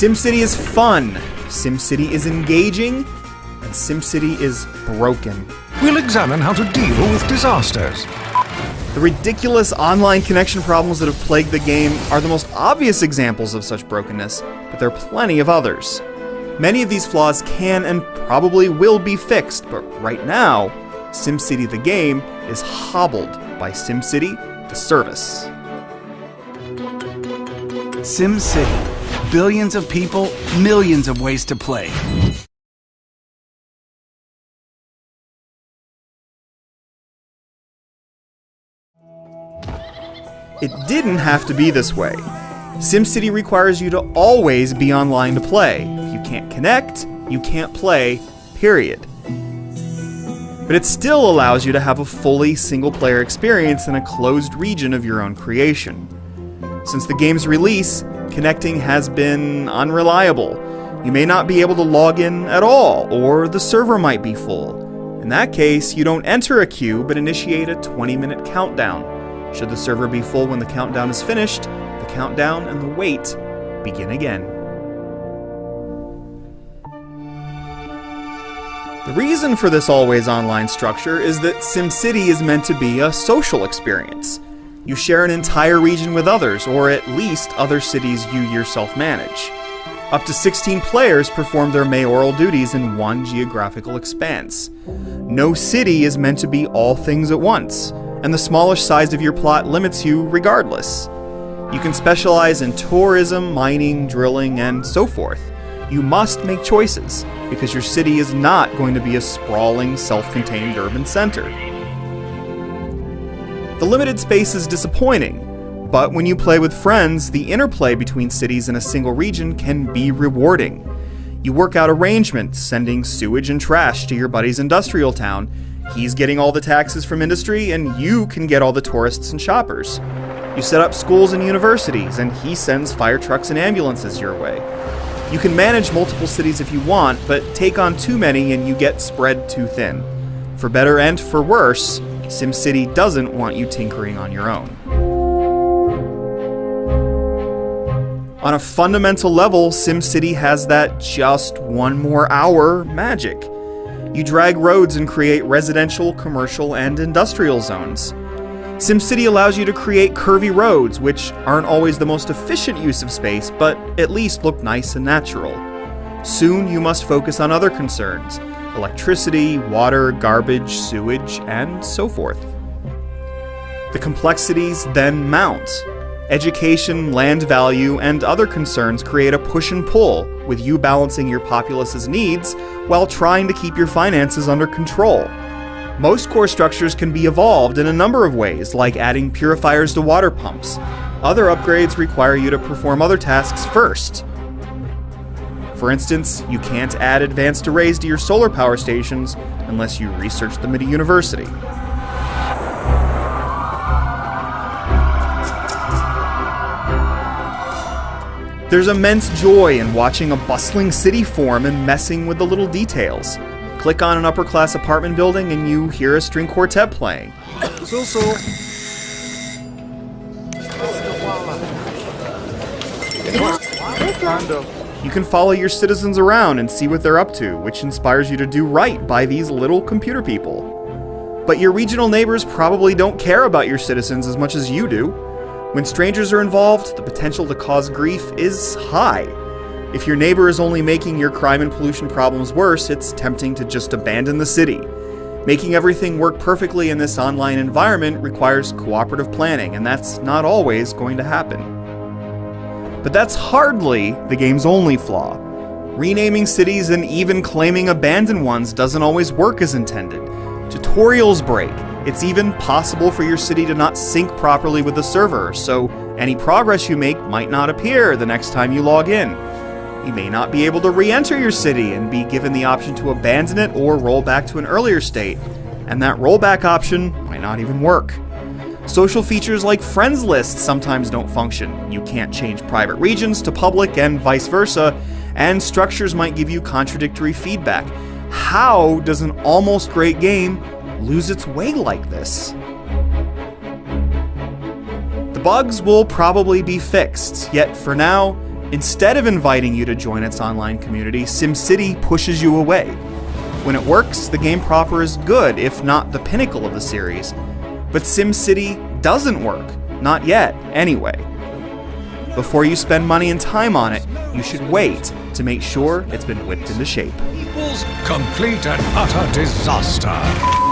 SimCity is fun, SimCity is engaging, and SimCity is broken. We'll examine how to deal with disasters. The ridiculous online connection problems that have plagued the game are the most obvious examples of such brokenness, but there are plenty of others. Many of these flaws can and probably will be fixed, but right now, SimCity the game is hobbled by SimCity the service. SimCity. Billions of people, millions of ways to play. It didn't have to be this way. SimCity requires you to always be online to play. If you can't connect, you can't play, period. But it still allows you to have a fully single-player experience in a closed region of your own creation. Since the game's release, connecting has been unreliable. You may not be able to log in at all, or the server might be full. In that case, you don't enter a queue, but initiate a 20-minute countdown. Should the server be full when the countdown is finished, the countdown and the wait begin again. The reason for this always online structure is that SimCity is meant to be a social experience. You share an entire region with others, or at least other cities you yourself manage. Up to 16 players perform their mayoral duties in one geographical expanse. No city is meant to be all things at once, and the smallish size of your plot limits you regardless. You can specialize in tourism, mining, drilling, and so forth. You must make choices, because your city is not going to be a sprawling, self-contained urban center. The limited space is disappointing, but when you play with friends, the interplay between cities in a single region can be rewarding. You work out arrangements, sending sewage and trash to your buddy's industrial town. He's getting all the taxes from industry, and you can get all the tourists and shoppers. You set up schools and universities, and he sends fire trucks and ambulances your way. You can manage multiple cities if you want, but take on too many and you get spread too thin. For better and for worse, SimCity doesn't want you tinkering on your own. On a fundamental level, SimCity has that just one more hour magic. You drag roads and create residential, commercial, and industrial zones. SimCity allows you to create curvy roads, which aren't always the most efficient use of space, but at least look nice and natural. Soon you must focus on other concerns: electricity, water, garbage, sewage, and so forth. The complexities then mount. Education, land value, and other concerns create a push and pull, with you balancing your populace's needs while trying to keep your finances under control. Most core structures can be evolved in a number of ways, like adding purifiers to water pumps. Other upgrades require you to perform other tasks first. For instance, you can't add advanced arrays to your solar power stations unless you research them at a university. There's immense joy in watching a bustling city form and messing with the little details. Click on an upper-class apartment building and you hear a string quartet playing. You can follow your citizens around and see what they're up to, which inspires you to do right by these little computer people. But your regional neighbors probably don't care about your citizens as much as you do. When strangers are involved, the potential to cause grief is high. If your neighbor is only making your crime and pollution problems worse, it's tempting to just abandon the city. Making everything work perfectly in this online environment requires cooperative planning, and that's not always going to happen. But that's hardly the game's only flaw. Renaming cities and even claiming abandoned ones doesn't always work as intended. Tutorials break. It's even possible for your city to not sync properly with the server, so any progress you make might not appear the next time you log in. You may not be able to re-enter your city and be given the option to abandon it or roll back to an earlier state, and that rollback option might not even work. Social features like friends lists sometimes don't function. You can't change private regions to public and vice versa, and structures might give you contradictory feedback. How does an almost great game lose its way like this? The bugs will probably be fixed, yet for now, Instead of inviting you to join its online community, SimCity pushes you away. When it works, the game proper is good, if not the pinnacle of the series. But SimCity doesn't work. Not yet, anyway. Before you spend money and time on it, you should wait to make sure it's been whipped into shape. Complete and utter disaster.